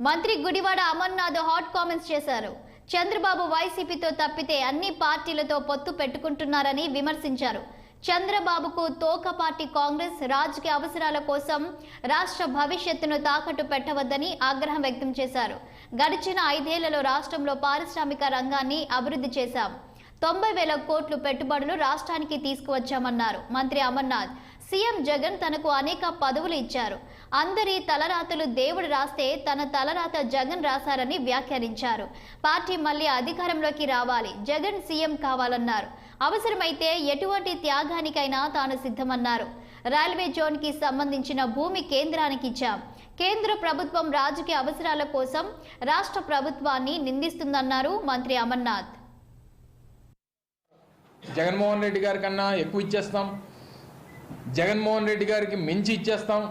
మంత్రి Gudivada Amarnath hot comments చేశారు. చంద్రబాబు వైసీపీతో తప్పితే అన్ని పార్టీలతో పొత్తు పెట్టుకుంటున్నారని విమర్శించారు. చంద్రబాబుకు తోక పార్టీ కాంగ్రెస్ రాజకీయ అవసరాల కోసం రాష్ట్ర భవిష్యత్తును తాకట్టు పెట్టవద్దని ఆగ్రహం వ్యక్తం చేశారు. గడిచిన 5 ఏళ్లలో రాష్ట్రంలో పారిశ్రామిక రంగాన్ని అభివృద్ధి చేశాం. 90,000 కోట్లు పెట్టుబడులు రాష్ట్రానికి తీసుకువచ్చామన్నారు మంత్రి అమర్నాథ్. సీఎం జగన్ తనకు అనేక పదవులు ఇచ్చారు. అందరి తలరాతలు దేవుడు రాస్తే తన తలరాత జగన్ రాశారని వ్యాఖ్యానించారు. పార్టీ మళ్లీ అధికారంలోకి రావాలి, జగన్ సీఎం కావాలన్నారు. అవసరమైతే ఎటువంటి త్యాగానికైనా తాను సిద్ధమన్నారు. రైల్వే జోన్ కి సంబంధించిన భూమి కేంద్రానికి ఇచ్చాం. కేంద్ర ప్రభుత్వం రాజకీయ అవసరాల కోసం రాష్ట్ర ప్రభుత్వాన్ని నిందిస్తుందన్నారు మంత్రి అమర్నాథ్. జగన్మోహన్ రెడ్డి గారి కన్నా ఎక్కువ ఇచ్చేస్తాం, జగన్మోహన్ రెడ్డి గారికి మించి ఇచ్చేస్తాం,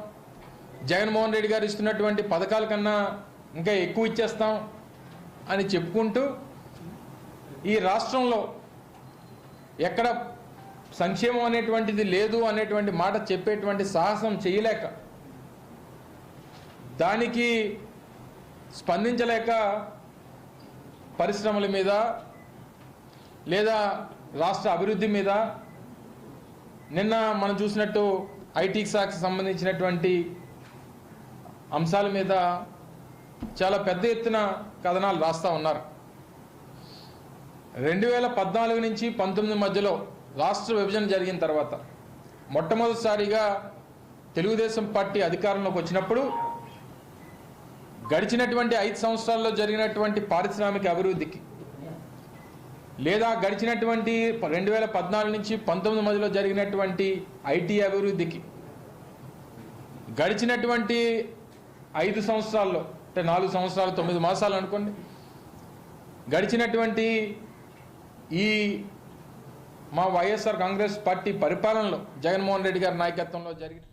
జగన్మోహన్ రెడ్డి గారు ఇస్తున్నటువంటి పథకాల కన్నా ఇంకా ఎక్కువ ఇచ్చేస్తాం అని చెప్పుకుంటూ ఈ రాష్ట్రంలో ఎక్కడ సంక్షేమం అనేటువంటిది లేదు అనేటువంటి మాట చెప్పేటువంటి సాహసం చేయలేక, దానికి స్పందించలేక పరిశ్రమల మీద లేదా రాష్ట్ర అభివృద్ధి మీద నిన్న మనం చూసినట్టు ఐటీ శాఖకు సంబంధించినటువంటి అంశాల మీద చాలా పెద్ద ఎత్తున కథనాలు రాస్తూ ఉన్నారు. 2014 నుంచి 19 మధ్యలో రాష్ట్ర విభజన జరిగిన తర్వాత మొట్టమొదటిసారిగా తెలుగుదేశం పార్టీ అధికారంలోకి వచ్చినప్పుడు గడిచినటువంటి 5 సంవత్సరాల్లో జరిగినటువంటి పారిశ్రామిక అభివృద్ధికి లేదా గడిచినటువంటి 2014 నుంచి 19 మధ్యలో జరిగినటువంటి ఐటీ అభివృద్ధికి గడిచినటువంటి 5 సంవత్సరాల్లో అంటే 4 సంవత్సరాలు 9 మాసాలు అనుకోండి, గడిచినటువంటి ఈ మా వైఎస్ఆర్ కాంగ్రెస్ పార్టీ పరిపాలనలో జగన్మోహన్ రెడ్డి గారి నాయకత్వంలో జరిగిన